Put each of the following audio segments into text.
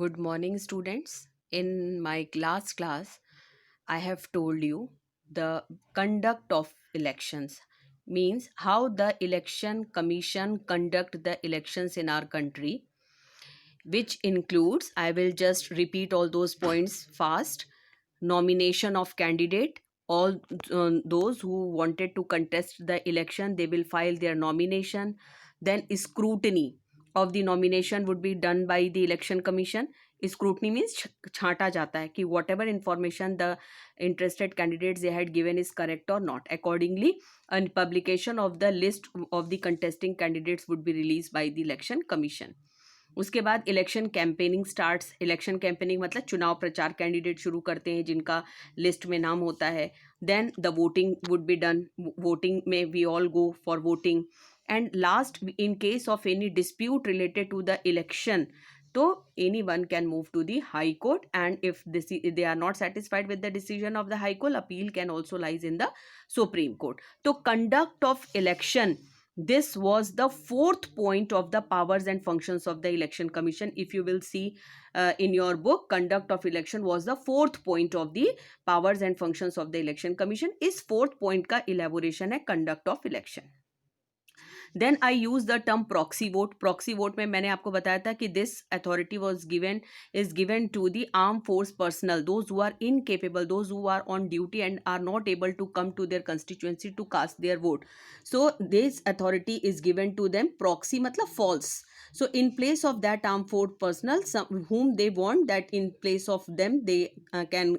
Good morning, students. In my last class, I have told you the conduct of elections means how the election commission conduct the elections in our country, which includes, I will just repeat all those points fast: nomination of candidate. All those who wanted to contest the election, they will file their nomination. Then scrutiny of the nomination would be done by the election commission. Scrutiny means छांटा जाता है कि whatever information the interested candidates they had given is correct or not. Accordingly, a publication of the list of the contesting candidates would be released by the election commission. उसके बाद election campaigning starts. Election campaigning मतलब चुनाव प्रचार candidate शुरू करते हैं जिनका list में नाम होता है. Then the voting would be done. Voting में we all go for voting. And last, in case of any dispute related to the election, so anyone can move to the high court, and if they are not satisfied with the decision of the high court, appeal can also lies in the supreme court. So conduct of election, this was the fourth point of the powers and functions of the election commission. If you will see in your book, conduct of election was the fourth point of the powers and functions of the election commission. इस fourth point का elaboration है conduct of election. Then I use the term proxy vote. Proxy vote में मैंने आपको बताया था कि this authority was given is given to the arm force personnel, those who are incapable, those who are on duty and are not able to come to their constituency to cast their vote. So this authority is given to them. Proxy मतलब false. So in place of that armed force personnel, whom they want that in place of them, they can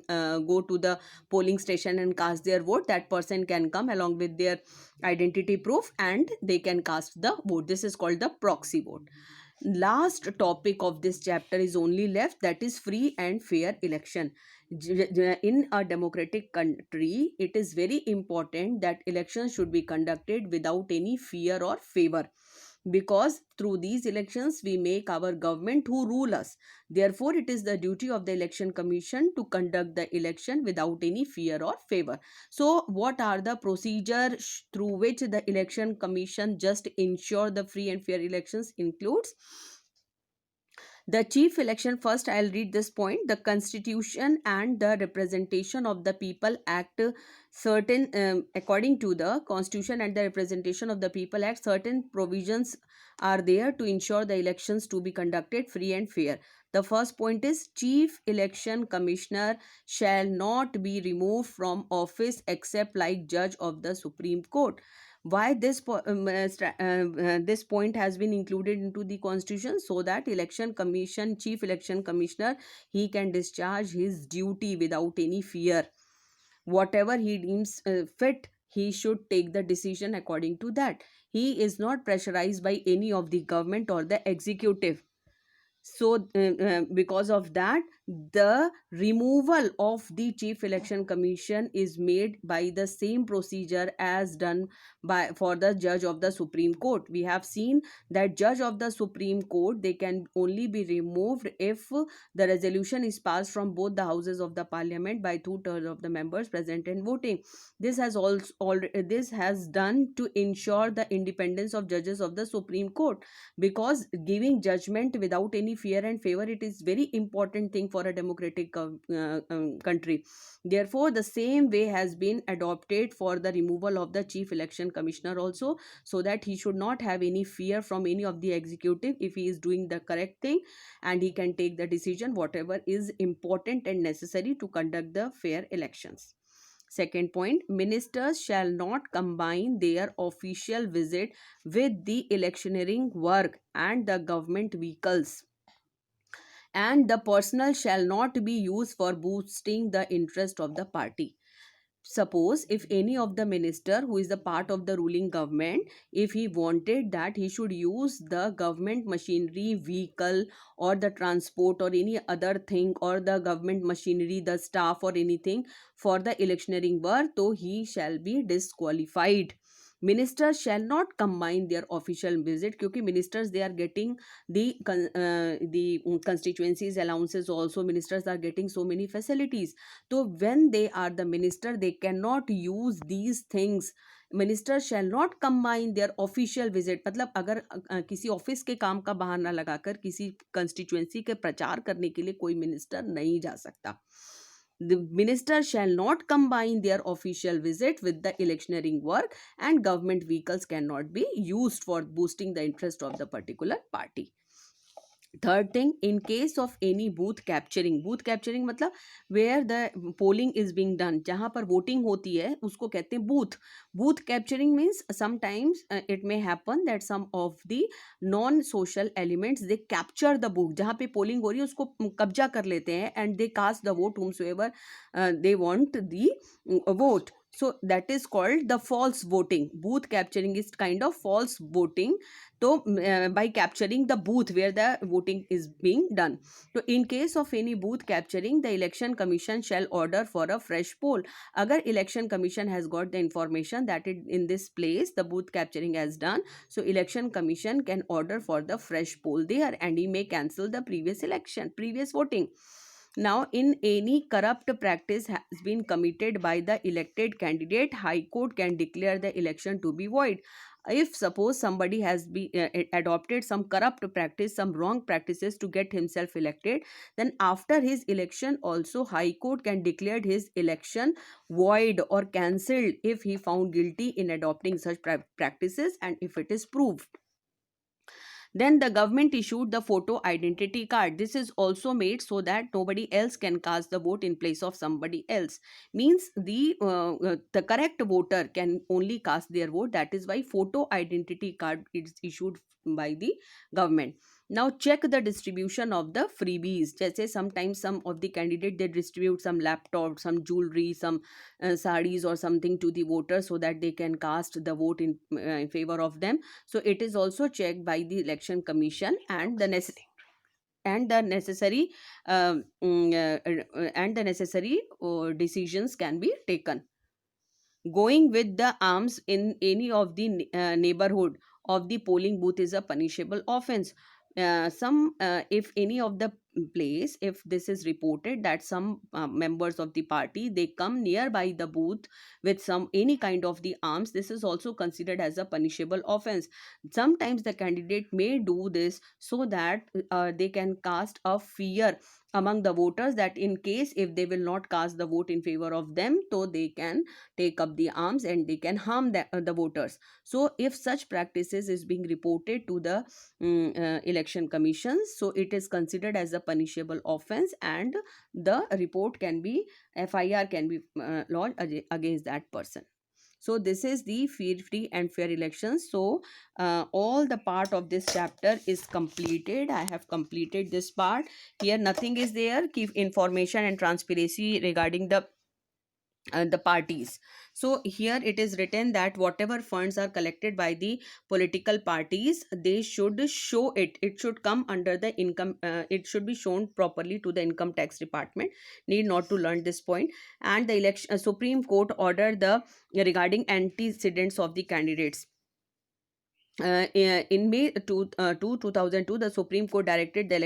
go to the polling station and cast their vote. That person can come along with their identity proof and they can cast the vote. This is called the proxy vote. Last topic of this chapter is only left, that is free and fair election. In a democratic country, it is very important that elections should be conducted without any fear or favor, because through these elections we make our government who rule us. Therefore, it is the duty of the election commission to conduct the election without any fear or favor. So what are the procedures through which the election commission just ensure the free and fair elections? Includes the chief election. First, I'll read this point. The Constitution and the Representation of the People Act, certain according to the Constitution and the Representation of the People Act, certain provisions are there to ensure the elections to be conducted free and fair. The first point is, Chief Election Commissioner shall not be removed from office except like Judge of the Supreme Court. Why this this point has been included into the constitution? So that election commission, chief election commissioner, he can discharge his duty without any fear. Whatever he deems fit, he should take the decision according to that. He is not pressurized by any of the government or the executive. So because of that, the removal of the chief election commission is made by the same procedure as done by for the judge of the supreme court. We have seen that judge of the supreme court, they can only be removed if the resolution is passed from both the houses of the parliament by 2/3 of the members present and voting. This has this has done to ensure the independence of judges of the supreme court, because giving judgment without any fear and favor, it is very important thing for a democratic country. Therefore, the same way has been adopted for the removal of the chief election commissioner also, so that he should not have any fear from any of the executive if he is doing the correct thing, and he can take the decision whatever is important and necessary to conduct the fair elections. Second point, ministers shall not combine their official visit with the electioneering work and the government vehicles. And the personnel shall not be used for boosting the interest of the party. Suppose if any of the minister who is the part of the ruling government, if he wanted that he should use the government machinery, vehicle or the transport or any other thing, or the government machinery, the staff or anything for the electioneering work, so he shall be disqualified. Ministers shall not combine their official visit, क्योंकि ministers they are getting the constituencies allowances also. Ministers are getting so many facilities. So when they are the minister, they cannot use these things. Minister shall not combine there official visit, मतलब अगर किसी office के काम का बहाना लगाकर किसी constituency के प्रचार करने के लिए कोई मिनिस्टर नहीं जा सकता. The minister shall not combine their official visit with the electioneering work, and government vehicles cannot be used for boosting the interest of the particular party. Third thing, in case of any booth capturing मतलब where the polling is being done, जहाँ पर voting होती है उसको कहते हैं booth capturing means sometimes it may happen that some of the non social elements they capture the booth, जहाँ पे पोलिंग हो रही है उसको कब्जा कर लेते हैं, and they cast the vote whomsoever they want the vote. So that is called the false voting. Booth capturing is kind of false voting. So by capturing the booth where the voting is being done. So in case of any booth capturing, the election commission shall order for a fresh poll. Agar election commission has got the information that in this place the booth capturing has done, so election commission can order for the fresh poll there, and he may cancel the previous voting. Now, in any corrupt practice has been committed by the elected candidate, High Court can declare the election to be void. If suppose somebody has adopted some corrupt practice, some wrong practices to get himself elected, then after his election also High Court can declare his election void or cancelled if he found guilty in adopting such practices, and if it is proved. Then the government issued the photo identity card. This is also made so that nobody else can cast the vote in place of somebody else. Means the correct voter can only cast their vote. That is why photo identity card is issued by the government. Now check the distribution of the freebies. जैसे sometimes some of the candidate they distribute some laptop, some jewelry, some sarees or something to the voters so that they can cast the vote in favor of them. So it is also checked by the election commission, and the necessary decisions can be taken. Going with the arms in any of the neighborhood of the polling booth is a punishable offense. If any of the place, if this is reported that some members of the party they come nearby the booth with some any kind of the arms, this is also considered as a punishable offense. Sometimes the candidate may do this so that they can cast a fear among the voters, that in case if they will not cast the vote in favor of them, so they can take up the arms and they can harm the voters. So if such practices is being reported to the election commissions, so it is considered as a punishable offense, and the report can be FIR can be lodged against that person. So this is the free and fair elections. So all the part of this chapter is completed. I have completed this part. Here nothing is there. Keep information and transparency regarding the parties. So here it is written that whatever funds are collected by the political parties, they should show it should come under the income, it should be shown properly to the income tax department. Need not to learn this point. And the election Supreme Court ordered the regarding antecedents of the candidates. In May 2002, the Supreme Court directed the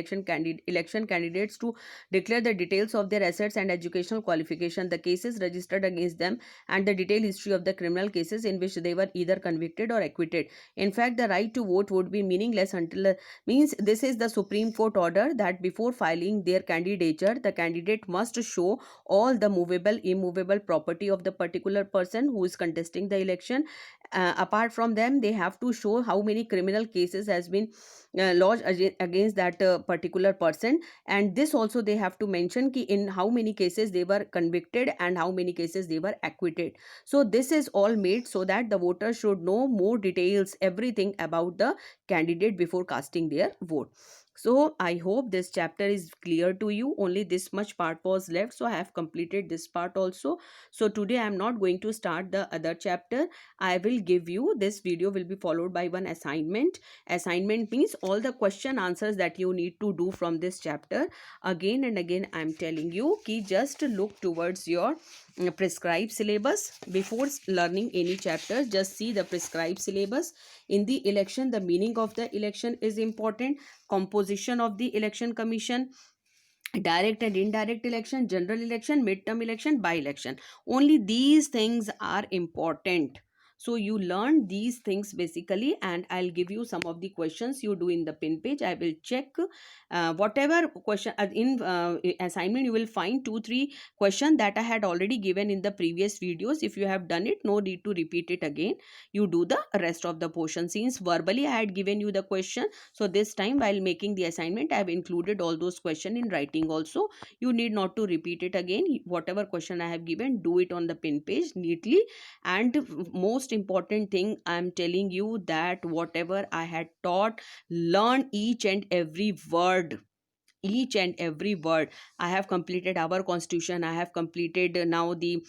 election candidates to declare the details of their assets and educational qualification, the cases registered against them, and the detailed history of the criminal cases in which they were either convicted or acquitted. In fact, the right to vote would be meaningless until means this is the Supreme Court order that before filing their candidature, the candidate must show all the movable, immovable property of the particular person who is contesting the election. Apart from them, they have to show how many criminal cases has been lodged against that particular person, and this also they have to mention ki in how many cases they were convicted and how many cases they were acquitted. So this is all made so that the voters should know more details, everything about the candidate before casting their vote. So I hope this chapter is clear to you. Only this much part was left, so I have completed this part also. So today I am not going to start the other chapter. I will give you, this video will be followed by one assignment. Assignment means all the question answers that you need to do from this chapter. Again and again I am telling you ki just look towards your prescribed syllabus. Before learning any chapter, just see the prescribed syllabus. In the election, the meaning of the election is important, composition of the election commission, direct and indirect election, general election, midterm election, by election. Only these things are important. So you learn these things basically, and I'll give you some of the questions you do in the pin page. I will check whatever question in assignment. You will find 2 3 question that I had already given in the previous videos. If you have done it, no need to repeat it again. You do the rest of the portion. Since verbally I had given you the question, so this time while making the assignment, I have included all those questions in writing also. You need not to repeat it again. Whatever question I have given, do it on the pin page neatly. And most important thing, I am telling you that whatever I had taught, learn each and every word. Each and every word. I have completed our constitution, I have completed now the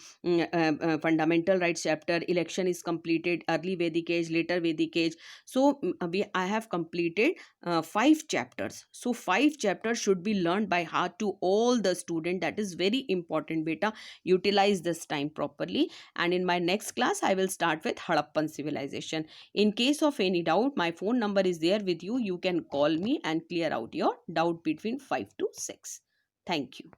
fundamental rights chapter, election is completed, early Vedic age, later Vedic age. So I have completed 5 chapters. So 5 chapters should be learned by heart to all the student. That is very important, beta. Utilize this time properly. And in my next class, I will start with Harappan civilization. In case of any doubt, my phone number is there with you. You can call me and clear out your doubt between 5 to 6. Thank you.